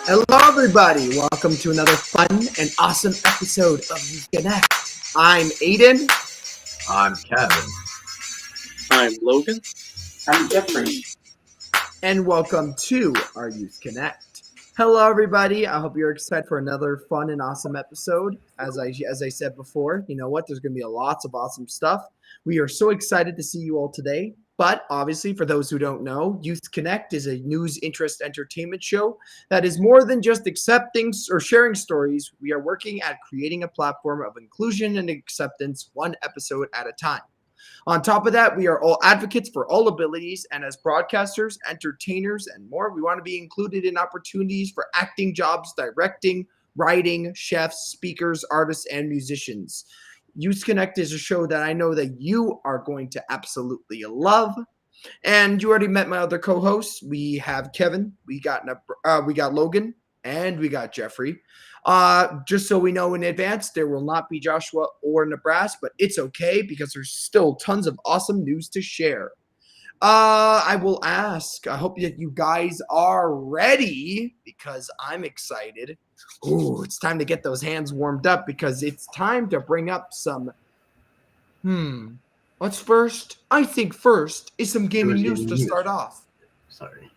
Hello, everybody. Welcome to another fun and awesome episode of Youth Connect. I'm Aiden. I'm Kevin. I'm Logan. I'm Jeffrey. And welcome to our Youth Connect. Hello, everybody. I hope you're excited for another fun and awesome episode. As I said before, you know what? There's going to be lots of awesome stuff. We are so excited to see you all today. But obviously, for those who don't know, Youth Connect is a news, interest, entertainment show that is more than just accepting or sharing stories. We are working at creating a platform of inclusion and acceptance, one episode at a time. On top of that, we are all advocates for all abilities, and as broadcasters, entertainers, and more, we want to be included in opportunities for acting jobs, directing, writing, chefs, speakers, artists, and musicians. Youth Connect is a show that I know that you are going to absolutely love. And you already met my other co-hosts. We have Kevin, we got Logan, and we got Jeffrey. Just so we know in advance, there will not be Joshua or Nibras, but it's okay because there's still tons of awesome news to share. I will ask, I hope that you guys are ready because I'm excited. Ooh, it's time to get those hands warmed up because it's time to bring up some, what's first? I think first is some gaming news to start off. Sorry.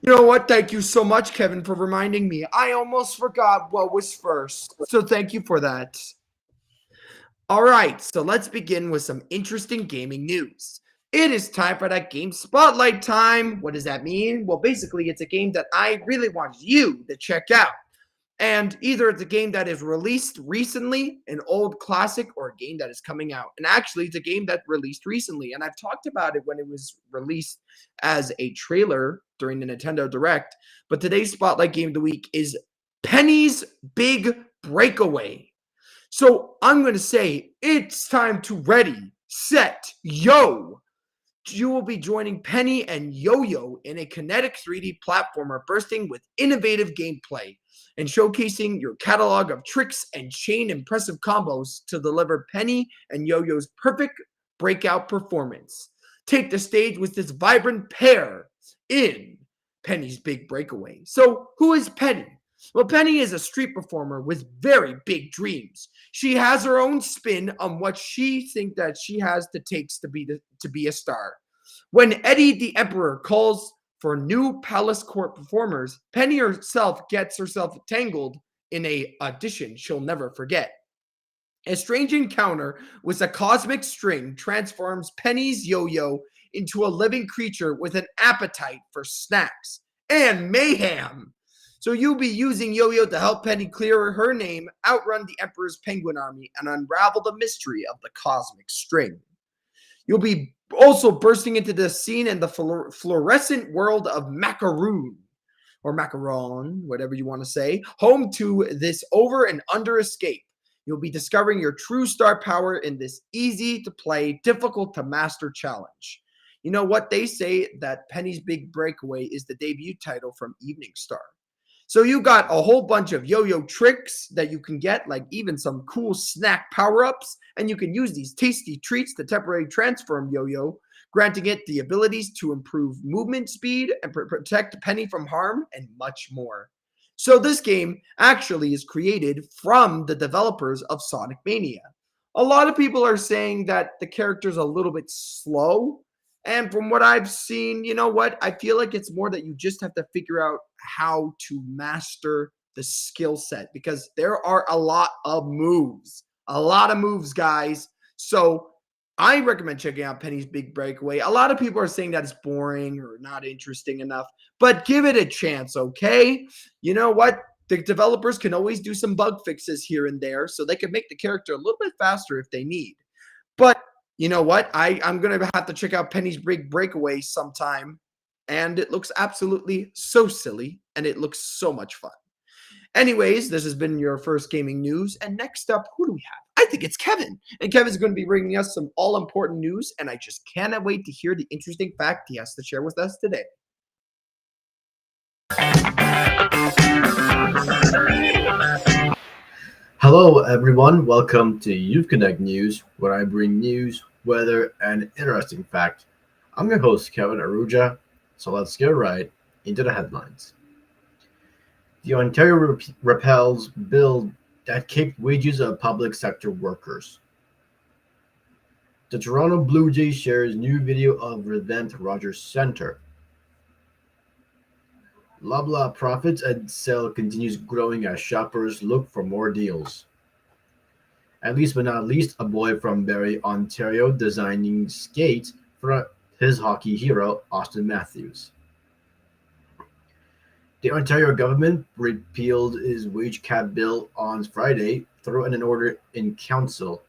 You know what? Thank you so much, Kevin, for reminding me. I almost forgot what was first. So thank you for that. All right, so let's begin with some interesting gaming news. It is time for that game spotlight time. What does that mean? Well, basically, it's a game that I really want you to check out. And either it's a game that is released recently, an old classic, or a game that is coming out. And actually, it's a game that released recently. And I've talked about it when it was released as a trailer during the Nintendo Direct. But today's Spotlight Game of the Week is Penny's Big Breakaway. So I'm going to say it's time to ready, set, yo. You will be joining Penny and Yo-Yo in a kinetic 3D platformer bursting with innovative gameplay and showcasing your catalog of tricks and chain impressive combos to deliver Penny and Yo-Yo's perfect breakout performance. Take the stage with this vibrant pair in Penny's Big Breakaway. So who is Penny? Well, Penny is a street performer with very big dreams. She has her own spin on what she thinks that she has to takes to be a star. When Eddie the Emperor calls for new Palace Court performers, Penny herself gets herself tangled in a audition she'll never forget. A strange encounter with a cosmic string transforms Penny's yo-yo into a living creature with an appetite for snacks and mayhem. So you'll be using Yo-Yo to help Penny clear her name, outrun the Emperor's penguin army, and unravel the mystery of the cosmic string. You'll be also bursting into the scene in the fluorescent world of Macaroon, or Macaron, whatever you want to say, home to this over and under escape. You'll be discovering your true star power in this easy-to-play, difficult-to-master challenge. You know what? They say that Penny's Big Breakaway is the debut title from Evening Star. So you got a whole bunch of yo-yo tricks that you can get, like even some cool snack power-ups, and you can use these tasty treats to temporarily transform yo-yo, granting it the abilities to improve movement speed and protect Penny from harm, and much more. So this game actually is created from the developers of Sonic Mania. A lot of people are saying that the character's a little bit slow, and from what I've seen, you know what? I feel like it's more that you just have to figure out how to master the skill set because there are a lot of moves. A lot of moves, guys. So I recommend checking out Penny's Big Breakaway. A lot of people are saying that it's boring or not interesting enough, but give it a chance, okay? You know what? The developers can always do some bug fixes here and there so they can make the character a little bit faster if they need. But you know what? I'm going to have to check out Penny's Big Breakaway sometime and it looks absolutely so silly, and it looks so much fun. Anyways, this has been your first gaming news, and next up, who do we have? I think it's Kevin, and Kevin's going to be bringing us some all-important news, and I just cannot wait to hear the interesting fact he has to share with us today. Hello, everyone. Welcome to Youth Connect News, where I bring news, weather, and interesting fact. I'm your host, Kevin Aruja. So let's get right into the headlines. The Ontario repeals bill that kicked wages of public sector workers. The Toronto Blue Jays shares new video of revamped Rogers Centre. Loblaw profits and sale continues growing as shoppers look for more deals. At least but not least, a boy from Barrie, Ontario designing skates for his hockey hero, Austin Matthews. The Ontario government repealed its wage cap bill on Friday through an order in council.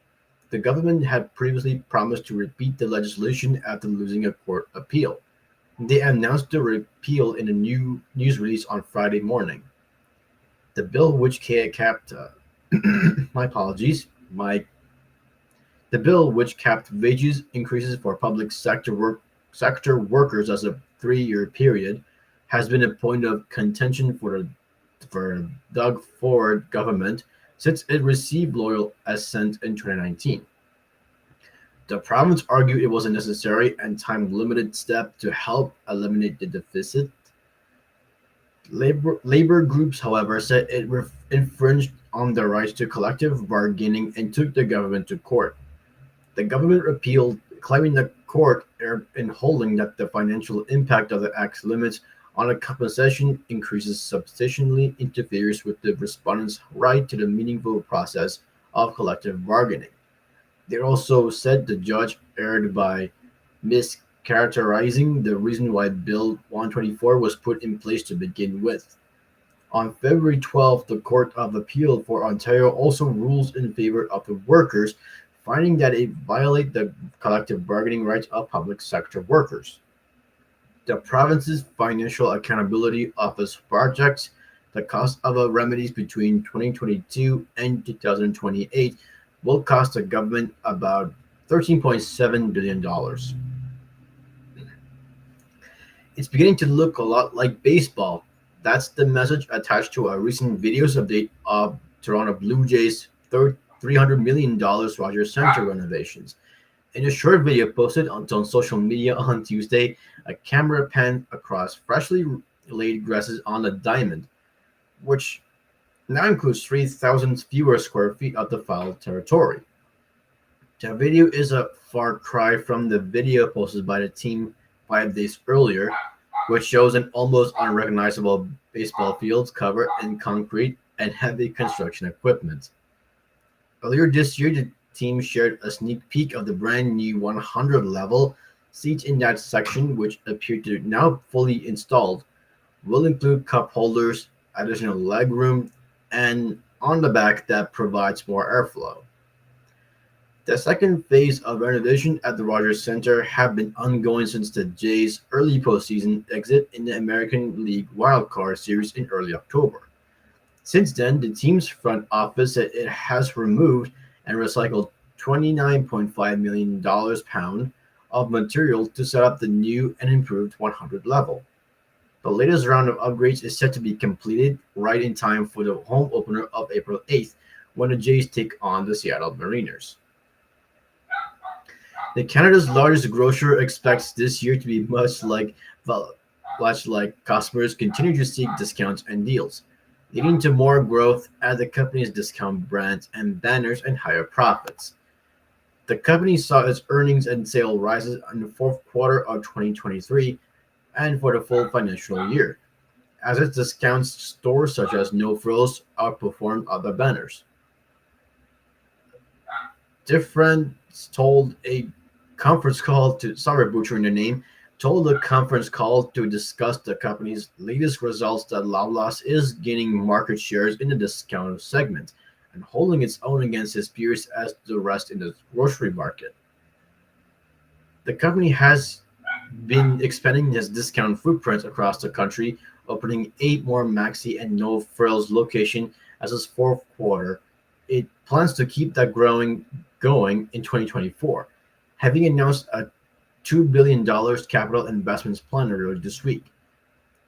The government had previously promised to repeat the legislation after losing a court appeal. They announced the repeal in a new news release on Friday morning. The bill, which capped the bill, which capped wages increases for public sector workers as a 3-year period, has been a point of contention for Doug Ford government since it received loyal assent in 2019. The province argued it was a necessary and time-limited step to help eliminate the deficit. Labor groups, however, said it infringed on their rights to collective bargaining and took the government to court. The government appealed, claiming the court erred in holding that the financial impact of the Act's limits on a compensation increases substantially interferes with the respondents' right to the meaningful process of collective bargaining. They also said the judge erred by mischaracterizing the reason why Bill 124 was put in place to begin with. On February 12th, the Court of Appeal for Ontario also rules in favor of the workers, finding that it violates the collective bargaining rights of public sector workers. The province's Financial Accountability Office projects the cost of remedies between 2022 and 2028 will cost the government about $13.7 billion. It's beginning to look a lot like baseball. That's the message attached to a recent videos update of Toronto Blue Jays' $300 million Rogers Centre renovations. In a short video posted on social media on Tuesday, a camera panned across freshly laid grasses on the diamond, which now includes 3,000 fewer square feet of the foul territory. The video is a far cry from the video posted by the team 5 days earlier, which shows an almost unrecognizable baseball field covered in concrete and heavy construction equipment. Earlier this year, the team shared a sneak peek of the brand new 100 level seats in that section, which appear to now fully installed, will include cup holders, additional legroom, and on the back that provides more airflow. The second phase of renovation at the Rogers Centre have been ongoing since the Jays' early postseason exit in the American League Wildcard Series in early October. Since then, the team's front office said it has removed and recycled $29.5 million of material to set up the new and improved 100 level. The latest round of upgrades is set to be completed right in time for the home opener of April 8th, when the Jays take on the Seattle Mariners. The Canada's largest grocer expects this year to be much like customers continue to seek discounts and deals, leading to more growth at the company's discount brands and banners and higher profits. The company saw its earnings and sales rises in the fourth quarter of 2023 and for the full financial year, as its discount stores such as No Frills outperformed other banners. Difference told a conference call to told the conference call to discuss the company's latest results that Loblaws is gaining market shares in the discount segment and holding its own against its peers as the rest in the grocery market. The company has been expanding its discount footprint across the country, opening 8 more Maxi and No Frills locations as its fourth quarter. It plans to keep that growing going in 2024, having announced a $2 billion capital investments plan earlier this week.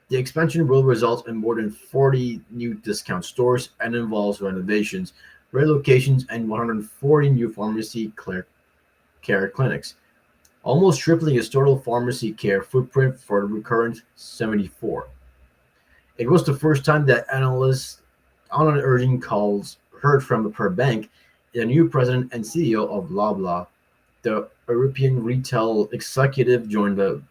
The expansion will result in more than 40 new discount stores and involves renovations, relocations, and 140 new pharmacy care clinics, almost tripling its total pharmacy care footprint for the current 74. It was the first time that analysts on an urgent calls heard from per bank the new president and CEO of Loblaw. The European retail executive joined the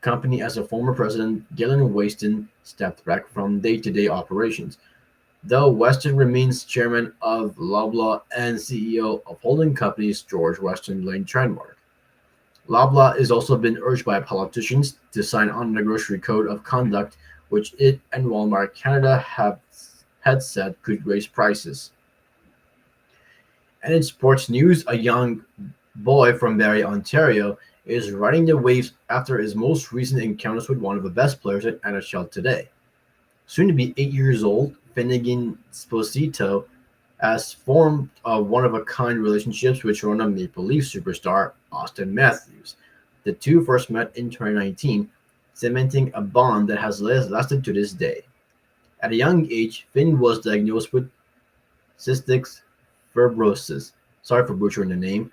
company as a former president, Gillian Waston, stepped back from day-to-day operations, though Weston remains chairman of Loblaw and CEO of holding companies George Weston Lane Trademark. Loblaw is also been urged by politicians to sign on the grocery code of conduct, which it and Walmart Canada had said could raise prices. And in sports news, a young boy from Barrie, Ontario, is riding the waves after his most recent encounters with one of the best players in NHL today. Soon to be 8 years old, Finnegan Sposito has formed a one-of-a-kind relationships with Toronto Maple Leaf superstar Austin Matthews. The two first met in 2019, cementing a bond that has lasted to this day. At a young age, Finn was diagnosed with cystic fibrosis. Sorry for butchering the name.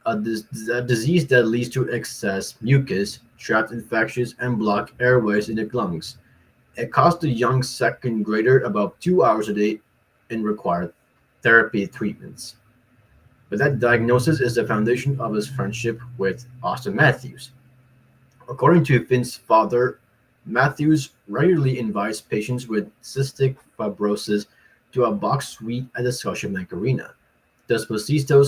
A disease that leads to excess mucus, trapped infections, and blocked airways in the lungs. It cost the young second grader about 2 hours a day and required therapy treatments. But that diagnosis is the foundation of his friendship with Austin Matthews. According to Finn's father, Matthews regularly invites patients with cystic fibrosis to a box suite at the Scotiabank Arena. Desposito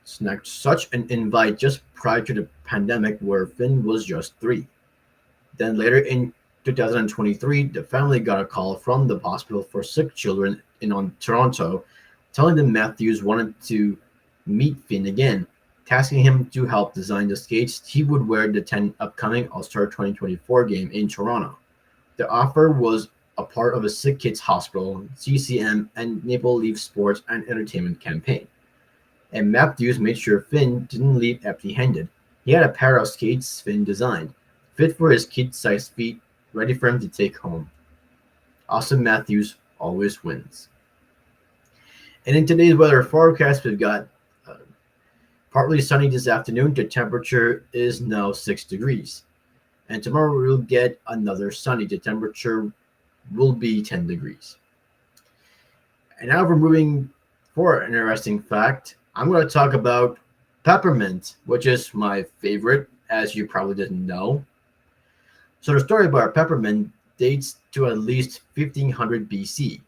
snagged such an invite just prior to the pandemic, where Finn was just 3. Then later in 2023, the family got a call from the hospital for sick children in Toronto, telling them Matthews wanted to meet Finn again, tasking him to help design the skates he would wear the 10 upcoming All-Star 2024 game in Toronto. The offer was a part of a Sick Kids Hospital, CCM, and Maple Leaf Sports and Entertainment campaign. And Matthews made sure Finn didn't leave empty-handed. He had a pair of skates Finn designed, fit for his kid-sized feet, ready for him to take home. Austin Matthews always wins. And in today's weather forecast, we've got partly sunny this afternoon. The temperature is now 6 degrees. And tomorrow we'll get another sunny. The temperature will be 10 degrees. And now we're moving for an interesting fact. I'm going to talk about peppermint, which is my favorite, as you probably didn't know. So the story about peppermint dates to at least 1500 BC.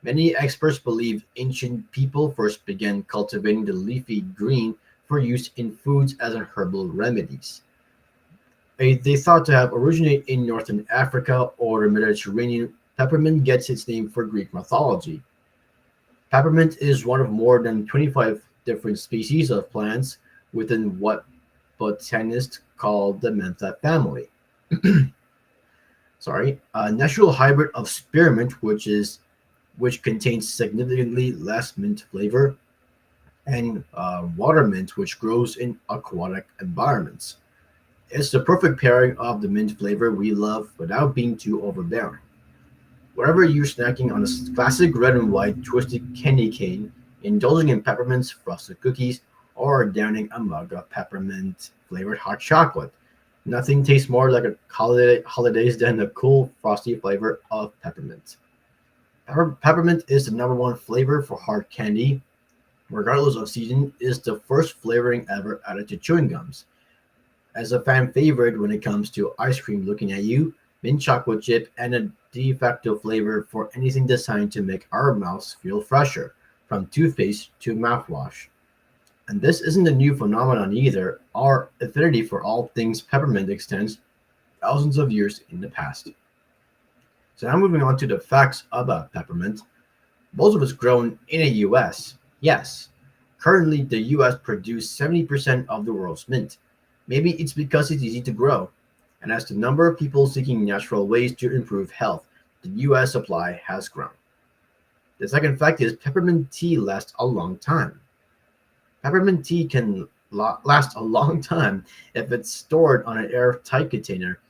Many experts believe ancient people first began cultivating the leafy green for use in foods as an herbal remedies. They thought to have originated in northern Africa or the Mediterranean. Peppermint gets its name for Greek mythology. Peppermint is one of more than 25 different species of plants within what botanists call the mentha family. A natural hybrid of spearmint, which contains significantly less mint flavor, and water mint, which grows in aquatic environments. It's the perfect pairing of the mint flavor we love without being too overbearing. Wherever you're snacking on a classic red and white twisted candy cane, indulging in peppermints, frosted cookies, or downing a mug of peppermint flavored hot chocolate, nothing tastes more like a holidays than the cool frosty flavor of peppermint. Peppermint is the number one flavor for hard candy, regardless of season. Is the first flavoring ever added to chewing gums. As a fan favorite when it comes to ice cream looking at you, mint chocolate chip, and a de facto flavor for anything designed to make our mouths feel fresher, from toothpaste to mouthwash. And this isn't a new phenomenon either. Our affinity for all things peppermint extends thousands of years in the past. So now moving on to the facts about peppermint. Most of it's grown in the US. Yes, currently the US produces 70% of the world's mint. Maybe it's because it's easy to grow. And as the number of people seeking natural ways to improve health, the US supply has grown. The second fact is peppermint tea lasts a long time. Peppermint tea can last a long time if it's stored on an airtight container.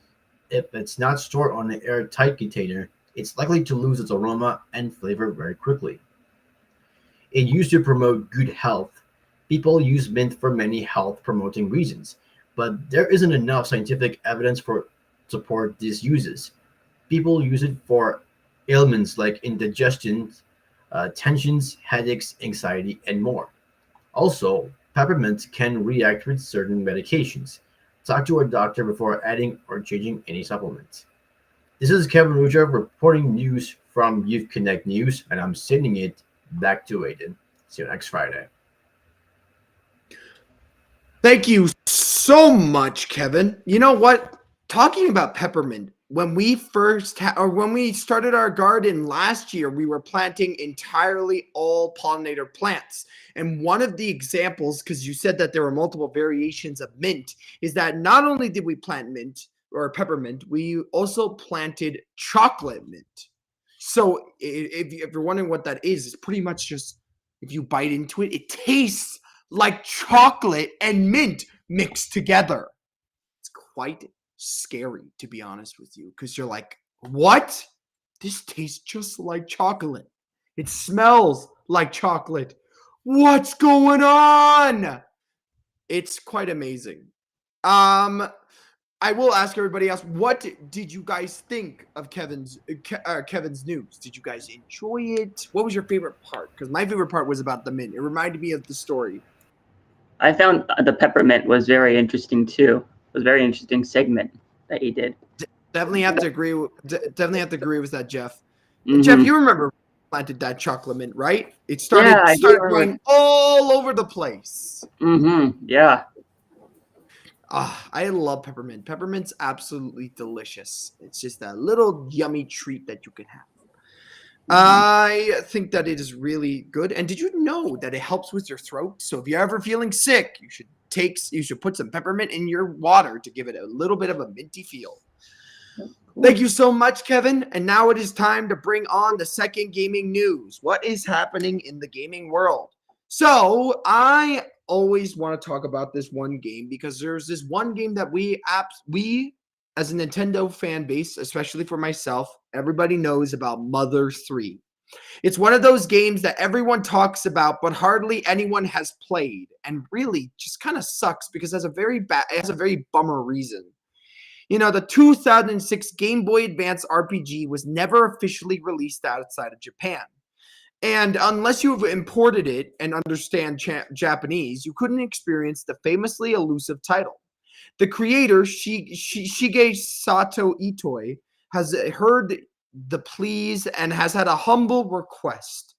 If it's not stored on an airtight container, it's likely to lose its aroma and flavor very quickly. It used to promote good health. People use mint for many health promoting reasons, but there isn't enough scientific evidence for support these uses. People use it for ailments like indigestion, tensions, headaches, anxiety, and more. Also, peppermint can react with certain medications. Talk to a doctor before adding or changing any supplements. This is Kevin Ruja reporting news from Youth Connect News, and I'm sending it back to Aiden. See you next Friday. Thank you so much, Kevin. You know what? Talking about peppermint, when we when we started our garden last year, we were planting entirely all pollinator plants. And one of the examples, because you said that there were multiple variations of mint, is that not only did we plant mint or peppermint, we also planted chocolate mint. So if you're wondering what that is, it's pretty much just if you bite into it, it tastes like chocolate and mint mixed together. It's quite scary, to be honest with you, because you're like, what? This tastes just like chocolate. It smells like chocolate. What's going on? It's quite amazing. I will ask everybody else, what did you guys think of Kevin's news? Did you guys enjoy it? What was your favorite part? Because my favorite part was about the mint. It reminded me of the story. I found the peppermint was very interesting too. It was a very interesting segment that he did. Definitely have to agree. Definitely have to agree with that, Jeff. Mhm. Jeff, you remember planted that chocolate mint, right? It started going all over the place. Yeah. I love peppermint. Peppermint's absolutely delicious. It's just a little yummy treat that you can have. I think that it is really good. And did you know that it helps with your throat? So if you're ever feeling sick, you should put some peppermint in your water to give it a little bit of a minty feel. Thank you so much, Kevin. And now it is time to bring on the second gaming news. What is happening in the gaming world? So I always want to talk about this one game because there's this one game that we as a Nintendo fan base, especially for myself, everybody knows about Mother 3. It's one of those games that everyone talks about, but hardly anyone has played, and really just kind of sucks because it has a very bummer reason. You know, the 2006 Game Boy Advance RPG was never officially released outside of Japan. And unless you've imported it and understand Japanese, you couldn't experience the famously elusive title. The creator, Shigesato Itoi, has heard the pleas and has had a humble request.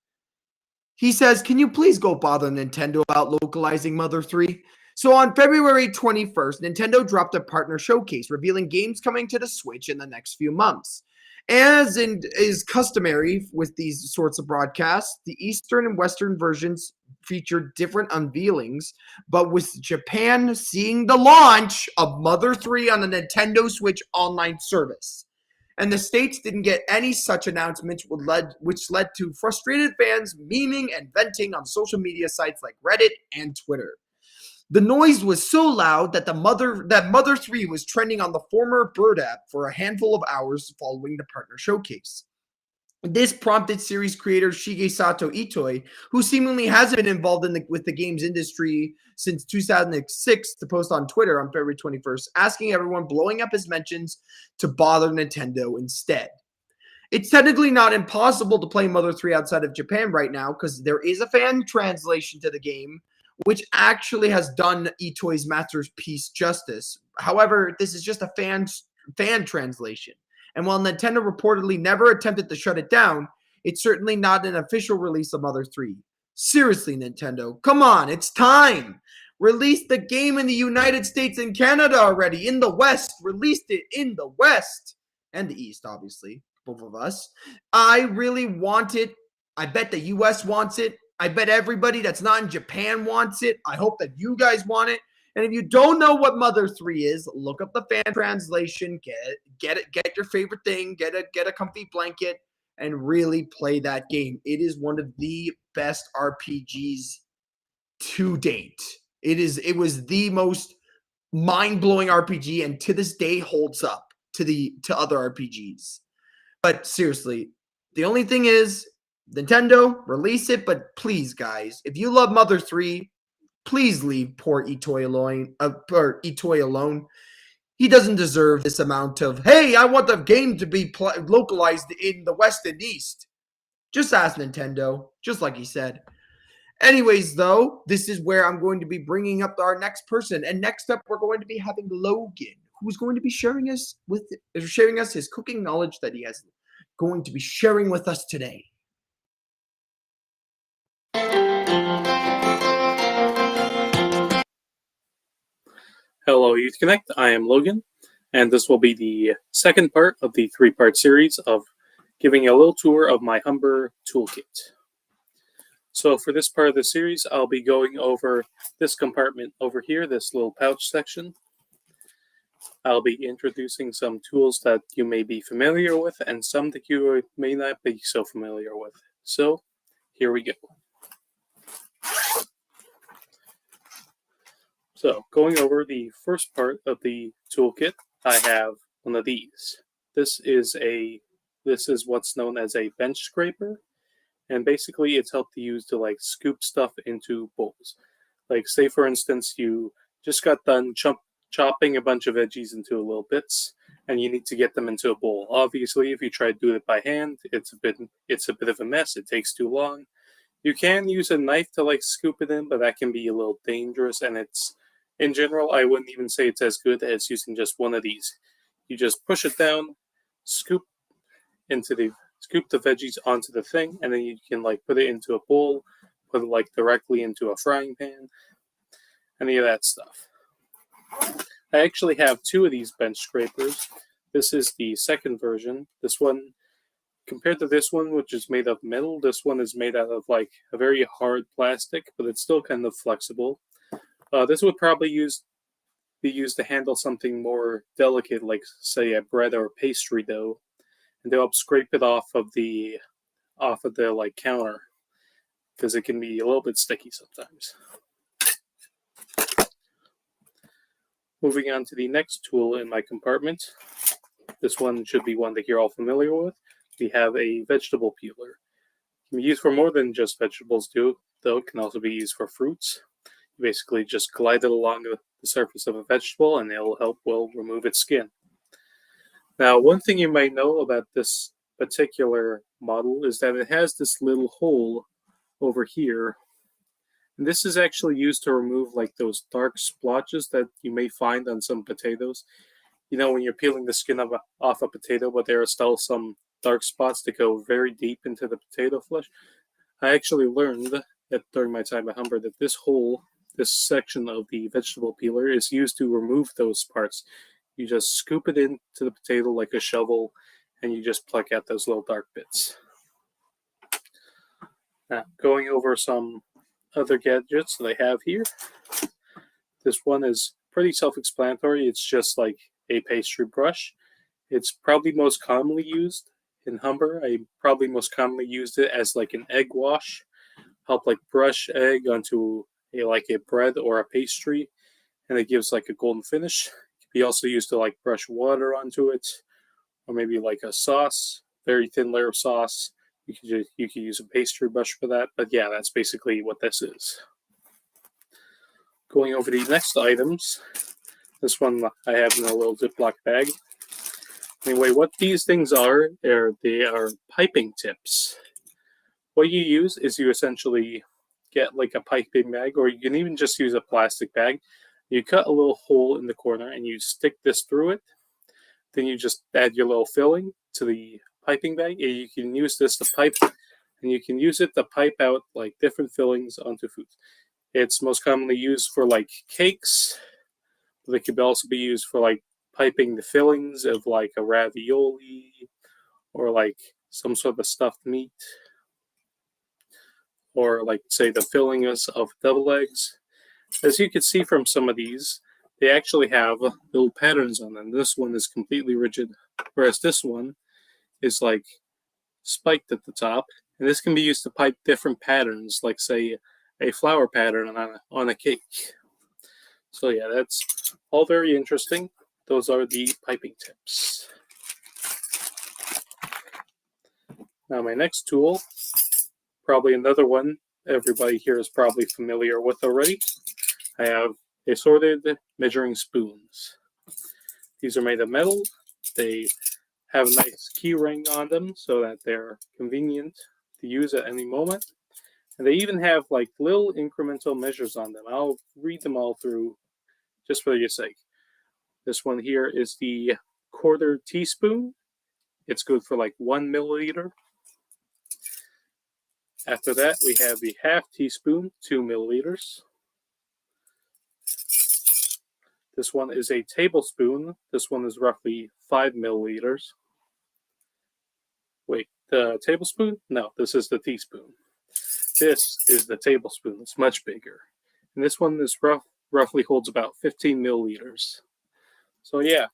He says, can you please go bother Nintendo about localizing Mother 3? So on February 21st, Nintendo dropped a partner showcase revealing games coming to the Switch in the next few months. As is customary with these sorts of broadcasts, the Eastern and Western versions featured different unveilings, but with Japan seeing the launch of Mother 3 on the Nintendo Switch online service. And the States didn't get any such announcements, which led to frustrated fans memeing and venting on social media sites like Reddit and Twitter. The noise was so loud that Mother 3 was trending on the former Bird app for a handful of hours following the partner showcase. This prompted series creator Shigesato Itoi, who seemingly hasn't been involved with the games industry since 2006, to post on Twitter on February 21st, asking everyone blowing up his mentions to bother Nintendo instead. It's technically not impossible to play Mother 3 outside of Japan right now because there is a fan translation to the game, which actually has done Itoi's masterpiece justice. However, this is just a fan translation. And while Nintendo reportedly never attempted to shut it down, it's certainly not an official release of Mother 3. Seriously, Nintendo, come on, it's time. Release the game in the United States and Canada already. In the West, released it in the West. And the East, obviously, both of us. I really want it. I bet the US wants it. I bet everybody that's not in Japan wants it. I hope that you guys want it. And if you don't know what Mother 3 is, look up the fan translation, get your favorite thing, get a comfy blanket, and really play that game. It is one of the best RPGs to date. It was the most mind-blowing RPG, and to this day holds up to other RPGs. But seriously, the only thing is, Nintendo, release it, but please, guys, if you love Mother 3, please leave poor Itoi alone. He doesn't deserve this amount of, hey, I want the game to be localized in the West and East. Just ask Nintendo, just like he said. Anyways, though, this is where I'm going to be bringing up our next person. And next up, we're going to be having Logan, who's going to be sharing us his cooking knowledge that he has going to be sharing with us today. Hello, Youth Connect. I am Logan, and this will be the second part of the three-part series of giving you a little tour of my Humber toolkit. So for this part of the series, I'll be going over this compartment over here, this little pouch section. I'll be introducing some tools that you may be familiar with and some that you may not be so familiar with. So here we go. So going over the first part of the toolkit, I have one of these. This is what's known as a bench scraper, and basically it's helped to use to like scoop stuff into bowls. Like say for instance you just got done chopping a bunch of veggies into little bits, and you need to get them into a bowl. Obviously, if you try to do it by hand, it's a bit of a mess. It takes too long. You can use a knife to like scoop it in, but that can be a little dangerous, and in general, I wouldn't even say it's as good as using just one of these. You just push it down, scoop the veggies onto the thing, and then you can like put it into a bowl, put it like directly into a frying pan, any of that stuff. I actually have two of these bench scrapers. This is the second version. This one, compared to this one, which is made of metal, this one is made out of like a very hard plastic, but it's still kind of flexible. This would probably be used to handle something more delicate, like say a bread or pastry dough, and to help scrape it off of the like counter, because it can be a little bit sticky sometimes. Moving on to the next tool in my compartment. This one should be one that you're all familiar with. We have a vegetable peeler. It can be used for more than just vegetables, though. It can also be used for fruits. You basically just glide it along the surface of a vegetable, and it'll help remove its skin. Now, one thing you might know about this particular model is that it has this little hole over here. And this is actually used to remove like those dark splotches that you may find on some potatoes. You know, when you're peeling the skin off a potato, but there are still some dark spots that go very deep into the potato flesh. I actually learned that during my time at Humber that this section of the vegetable peeler is used to remove those parts. You just scoop it into the potato like a shovel, and you just pluck out those little dark bits. Now, going over some other gadgets that I have here. This one is pretty self-explanatory. It's just like a pastry brush. It's probably most commonly used in Humber. I probably most commonly used it as like an egg wash. Help like brush egg onto a bread or a pastry, and it gives like a golden finish. It can be also used to like brush water onto it, or maybe like a sauce, very thin layer of sauce. You could use a pastry brush for that, but yeah, that's basically what this is. Going over the next items, this one I have in a little Ziploc bag. Anyway, what these things are they are piping tips. What you use is you essentially get like a piping bag, or you can even just use a plastic bag. You cut a little hole in the corner and you stick this through it. Then you just add your little filling to the piping bag, and you can use this to pipe, and you can use it to pipe out like different fillings onto foods. It's most commonly used for like cakes, but it could also be used for like piping the fillings of like a ravioli or like some sort of stuffed meat, or like say the fillings of deviled eggs. As you can see from some of these, they actually have little patterns on them. This one is completely rigid, whereas this one is like spiked at the top. And this can be used to pipe different patterns, like say a flower pattern on a cake. So yeah, that's all very interesting. Those are the piping tips. Now my next tool, probably another one everybody here is probably familiar with already. I have assorted measuring spoons. These are made of metal. They have a nice key ring on them so that they're convenient to use at any moment. And they even have like little incremental measures on them. I'll read them all through just for your sake. This one here is the 1/4 teaspoon. It's good for like 1 milliliter. After that, we have the 1/2 teaspoon, 2 milliliters. This one is a tablespoon. This one is roughly 5 milliliters. Wait, the tablespoon? No, this is the teaspoon. This is the tablespoon. It's much bigger. And this one is roughly holds about 15 milliliters. So yeah,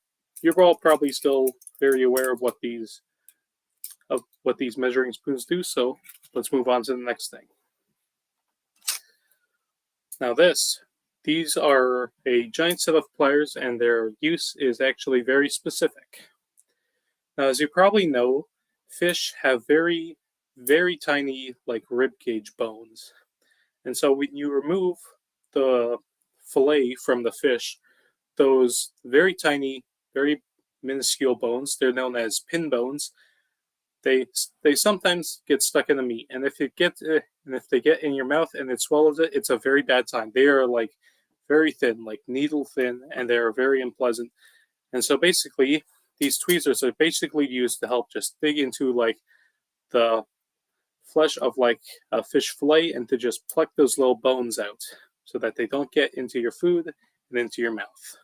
you're all probably still very aware of what these measuring spoons do. So let's move on to the next thing. Now these are a giant set of pliers, and their use is actually very specific. Now, as you probably know, fish have very, very tiny, like rib cage bones. And so when you remove the fillet from the fish, those very tiny, very minuscule bones, they're known as pin bones, they sometimes get stuck in the meat. And if they get in your mouth and it swallows it, it's a very bad time. They are like very thin, like needle thin, and they're very unpleasant. And so basically, these tweezers are basically used to help just dig into like the flesh of like a fish fillet and to just pluck those little bones out so that they don't get into your food and into your mouth.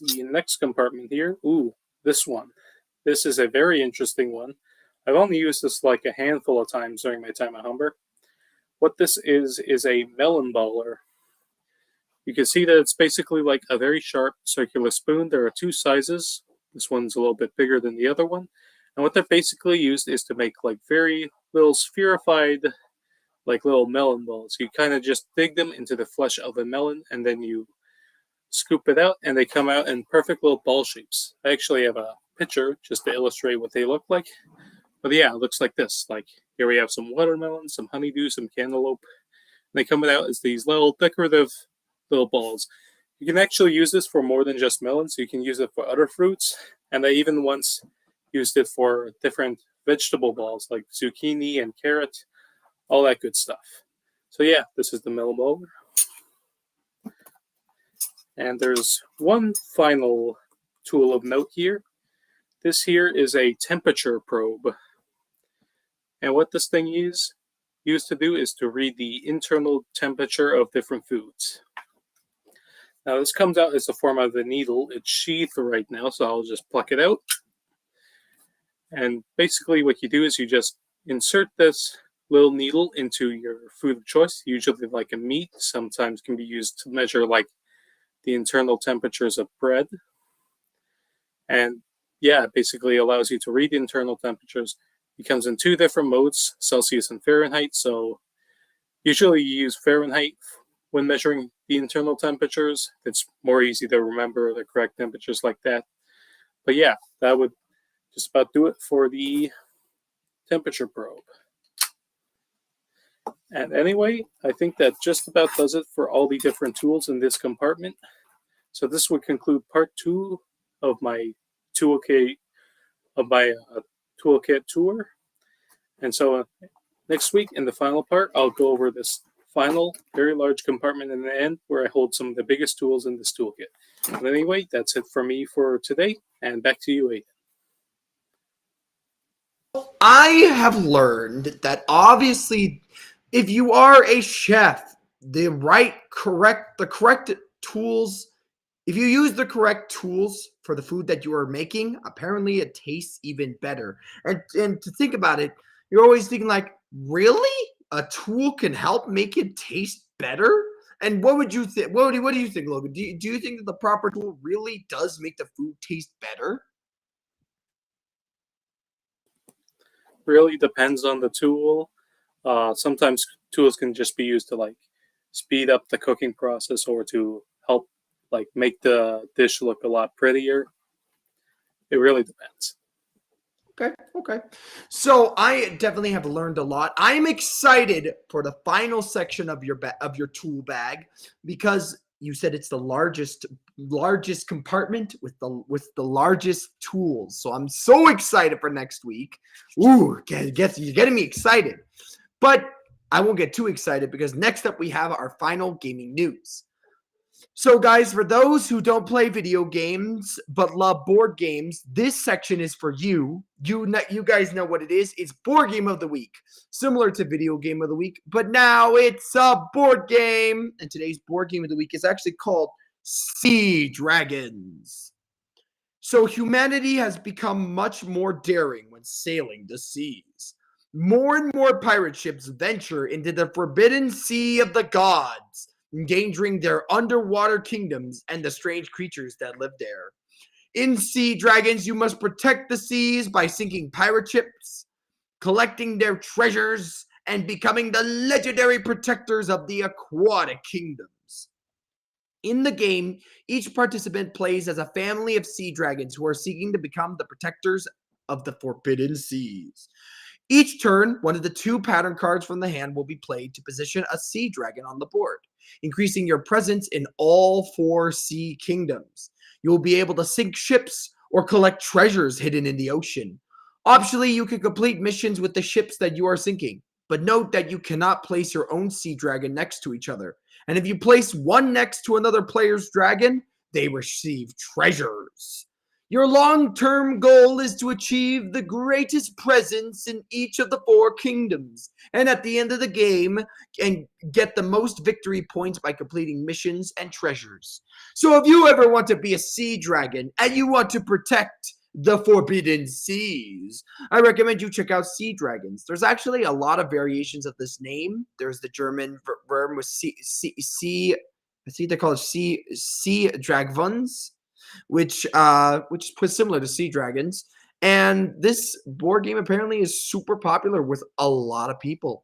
The next compartment here, this one. This is a very interesting one. I've only used this like a handful of times during my time at Humber. What this is a melon baller. You can see that it's basically like a very sharp circular spoon. There are two sizes. This one's a little bit bigger than the other one. And what they're basically used is to make like very little spherified, like little melon balls. You kind of just dig them into the flesh of a melon, and then you scoop it out, and they come out in perfect little ball shapes. I actually have a picture just to illustrate what they look like. But yeah, it looks like this. Like here we have some watermelon, some honeydew, some cantaloupe. And they come out as these little decorative little balls. You can actually use this for more than just melons. You can use it for other fruits. And I even once used it for different vegetable balls like zucchini and carrot, all that good stuff. So yeah, this is the melon baller. And there's one final tool of note here. This here is a temperature probe. And what this thing is used to do is to read the internal temperature of different foods. Now this comes out as the form of a needle. It's sheathed right now, so I'll just pluck it out. And basically what you do is you just insert this little needle into your food of choice, usually like a meat. Sometimes can be used to measure like the internal temperatures of bread. And yeah, it basically allows you to read the internal temperatures. It comes in two different modes, Celsius and Fahrenheit. So usually you use Fahrenheit when measuring the internal temperatures. It's more easy to remember the correct temperatures like that. But yeah, that would just about do it for the temperature probe. And anyway, I think that just about does it for all the different tools in this compartment. So this would conclude part 2 of my toolkit tour. And so next week in the final part, I'll go over this final very large compartment in the end where I hold some of the biggest tools in this toolkit. But anyway, that's it for me for today, and back to you, Aiden. I have learned that obviously if you are a chef, the correct tools, if you use the correct tools for the food that you are making, apparently it tastes even better. And to think about it, you're always thinking like, really? a tool can help make it taste better? And what would you think? What do you think, Logan? Do you think that the proper tool really does make the food taste better? Really depends on the tool. Sometimes tools can just be used to like speed up the cooking process or to help like make the dish look a lot prettier. It really depends. Okay. So I definitely have learned a lot. I'm excited for the final section of your tool bag because you said it's the largest compartment with the largest tools. So I'm so excited for next week. Ooh, you're getting me excited. But I won't get too excited because next up we have our final gaming news. So guys, for those who don't play video games but love board games, this section is for you. You guys know what it is. It's board game of the week, similar to video game of the week, but now it's a board game. And today's board game of the week is actually called Sea Dragons. So humanity has become much more daring when sailing the seas. More and more pirate ships venture into the forbidden sea of the gods, endangering their underwater kingdoms and the strange creatures that live there. In Sea Dragons, you must protect the seas by sinking pirate ships, collecting their treasures, and becoming the legendary protectors of the aquatic kingdoms. In the game, each participant plays as a family of sea dragons who are seeking to become the protectors of the forbidden seas. Each turn, one of the 2 pattern cards from the hand will be played to position a sea dragon on the board, increasing your presence in all 4 sea kingdoms. You will be able to sink ships or collect treasures hidden in the ocean. Optionally, you can complete missions with the ships that you are sinking, but note that you cannot place your own sea dragon next to each other. And if you place one next to another player's dragon, they receive treasures. Your long-term goal is to achieve the greatest presence in each of the 4 kingdoms, and at the end of the game, and get the most victory points by completing missions and treasures. So if you ever want to be a sea dragon and you want to protect the forbidden seas, I recommend you check out Sea Dragons. There's actually a lot of variations of this name. There's the German verb with sea, I think they call it sea dragons, which is quite similar to Sea Dragons. And this board game apparently is super popular with a lot of people.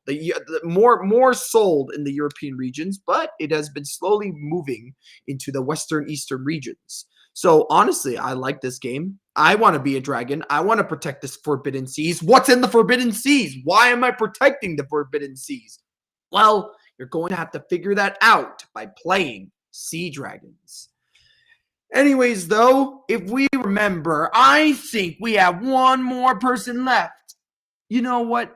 More sold in the European regions, but it has been slowly moving into the Western Eastern regions. So honestly, I like this game. I want to be a dragon. I want to protect this forbidden seas. What's in the forbidden seas? Why am I protecting the forbidden seas? Well, you're going to have to figure that out by playing Sea Dragons. Anyways, though, if we remember, I think we have one more person left. You know what?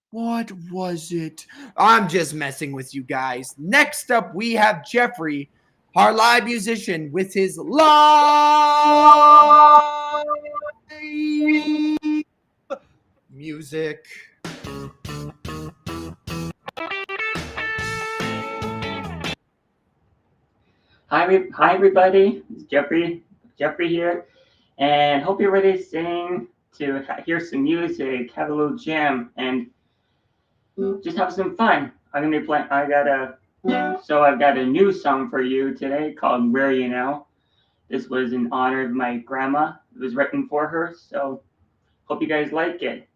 What was it? I'm just messing with you guys. Next up, we have Jeffrey, our live musician, with his live music. Hi everybody, it's Jeffrey here, and hope you're ready to hear some music, have a little jam, and just have some fun. I'm gonna be playing. I've got a new song for you today called "Where You Now." This was in honor of my grandma. It was written for her, so hope you guys like it.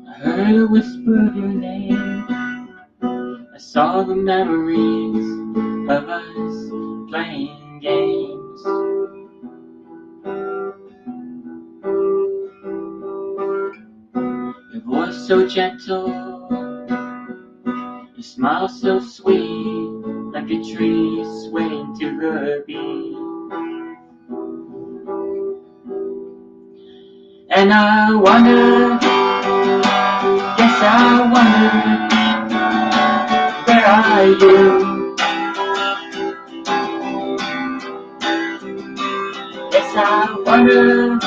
I heard a whisper of your name. I saw the memories of us playing games. Your voice so gentle, your smile so sweet, like a tree swaying to the beat. And I wonder are you? Yes, I wonder.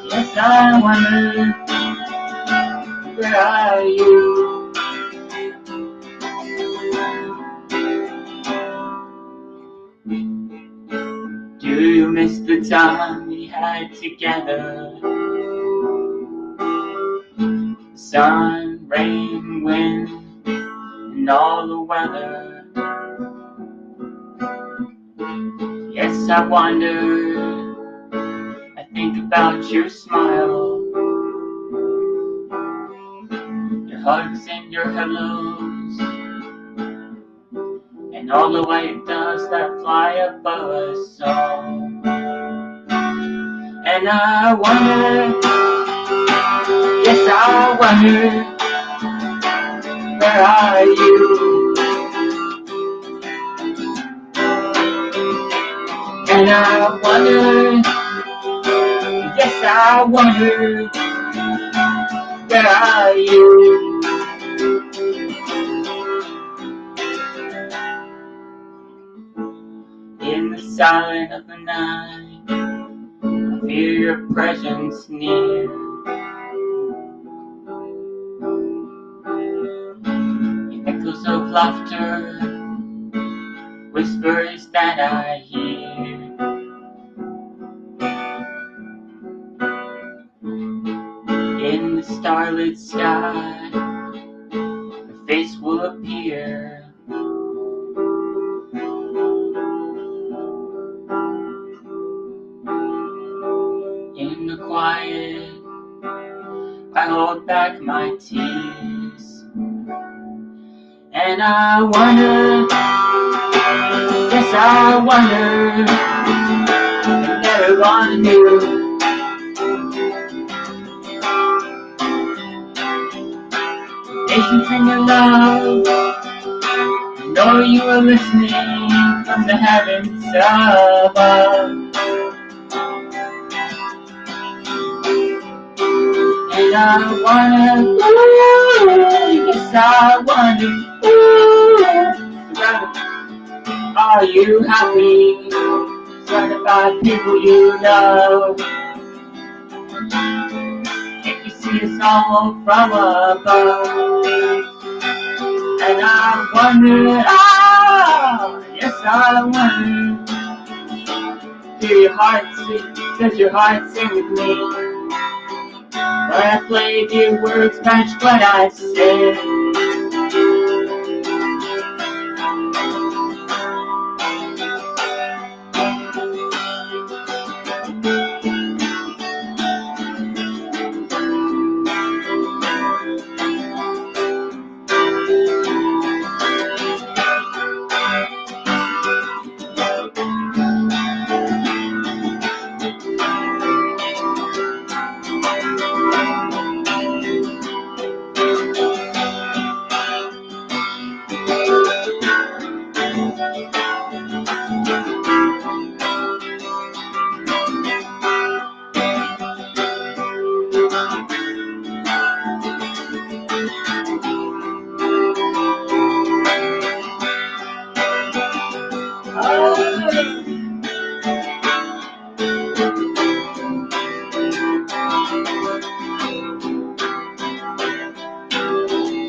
Yes, I wonder. Where are you? Do you miss the time we had together? Sun, rain, wind, and all the weather. Yes, I wonder. I think about your smile, your hugs and your hellos, and all the white doves that fly above us all. And I wonder, yes, I wonder, where are you? And I wonder, yes, I wonder, where are you? In the silence of the night, I feel your presence near. Echoes of laughter, whispers that I hear. In the starlit sky, your face will appear. In the quiet, I hold back my tears. And I wonder, yes, I wonder, if everyone knew. Patience in your love, I know you are listening from the heavens above. And I wonder, ooh, yes, I wonder, ooh, are you happy? Surrounded by people you know. If you see us all from above. And I wonder, yes, I wonder, does your heart sing with me? When I played, your words match what I said.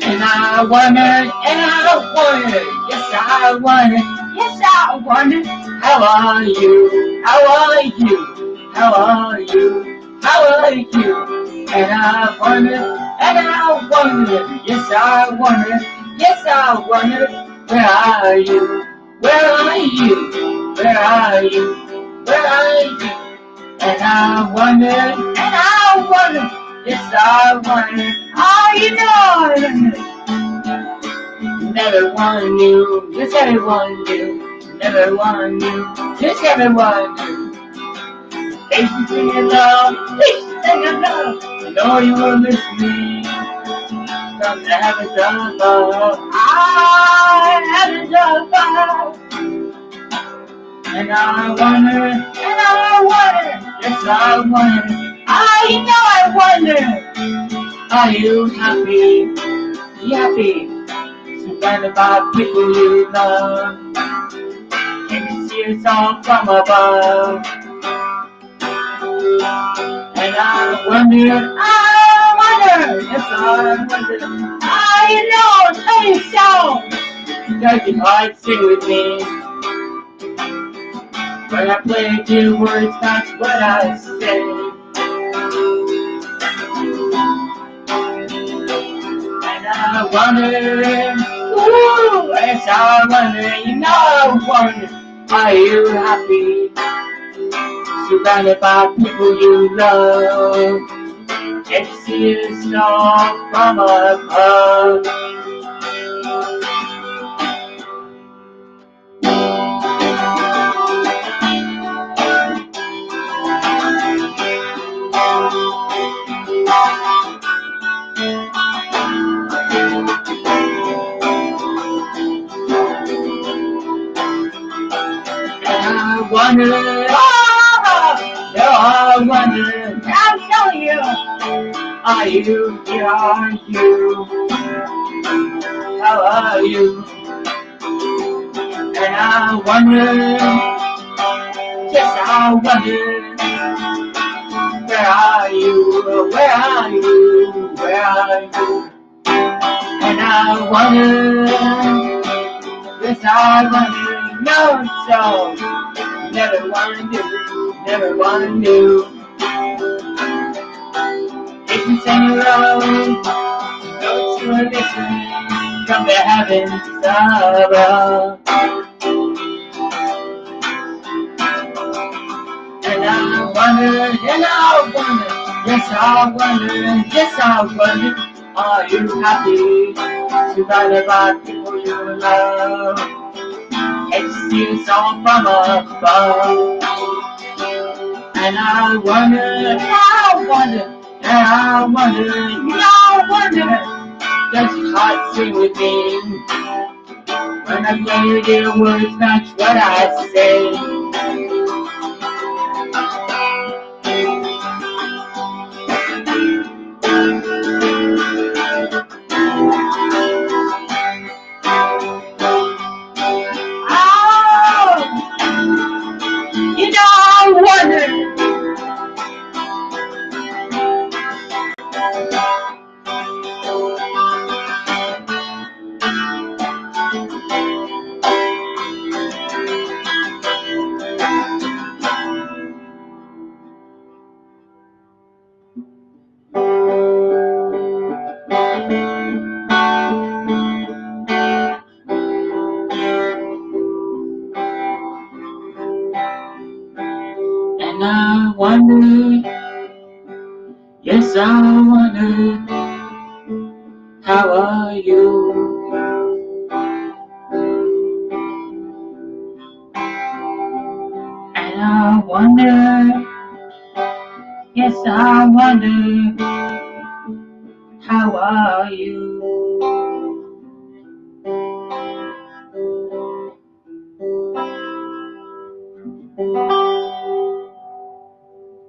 And I wonder, yes, I wonder, yes, I wonder, how are you, how are you, how are you, how are you? And I wonder, yes, I wonder, yes, I wonder, where are you, where are you, where are you, where are you? And I wonder, yes, I wonder, you know, never one knew, yes, everyone knew, never one knew, yes, everyone knew. Patience in your love, patience in your love, I know you were listening from the heavens above, heavens above. And I wonder, yes, I wonder, you know I wonder, are you happy, surrounded by people you love. And you see us all from above. And I wonder, yes, I wonder, you know, tell yourself. Does your heart sing with me? When I play your words, that's what I say. And I wonder, ooh, yes, I wonder, you know I wonder, are you happy? Surrounded by people you love. And you see us all from above. I wonder, I wonder, I'm telling you, are you, here are you, how are you? And I wonder, yes, I wonder, where are you, where are you, where are you? And I wonder, yes, I wonder, no, so. Never wanna do, never wanna do. If you sing your own, go to a listen from the heavens above. And I wonder, yes I wonder, yes I wonder, are you happy? Surrounded by people you love. And you see us all from above. And I wonder, does your heart sing with me? When I play your words match what I say. I wonder. And I wonder, yes I wonder, how are you? And I wonder, yes I wonder, how are you?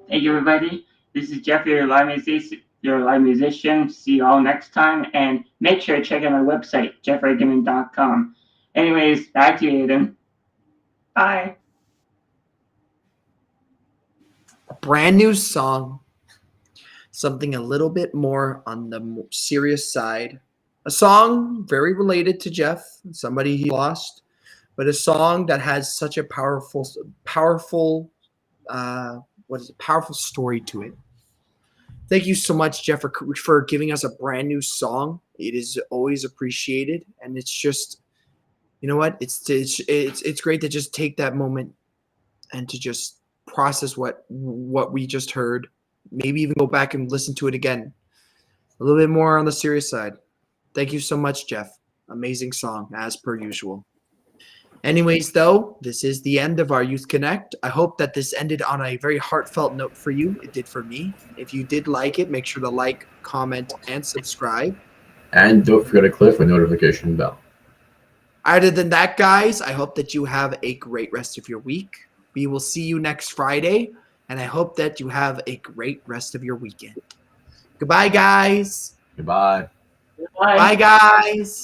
Thank you, everybody. This is Jeffrey, your live musician. See you all next time, and make sure to check out my website, jeffreagan.com. Anyways, back to you, Aiden. Bye. A brand new song, something a little bit more on the more serious side. A song very related to Jeff, somebody he lost, but a song that has such a powerful story to it. Thank you so much, Jeff, for giving us a brand new song. It is always appreciated, and it's just, you know what? It's great to just take that moment and to just process what we just heard. Maybe even go back and listen to it again. A little bit more on the serious side. Thank you so much, Jeff. Amazing song, as per usual. Anyways, though, this is the end of our Youth Connect. I hope that this ended on a very heartfelt note for you. It did for me. If you did like it, make sure to like, comment, and subscribe. And don't forget to click the notification bell. Other than that, guys, I hope that you have a great rest of your week. We will see you next Friday, and I hope that you have a great rest of your weekend. Goodbye, guys. Goodbye. Bye, guys.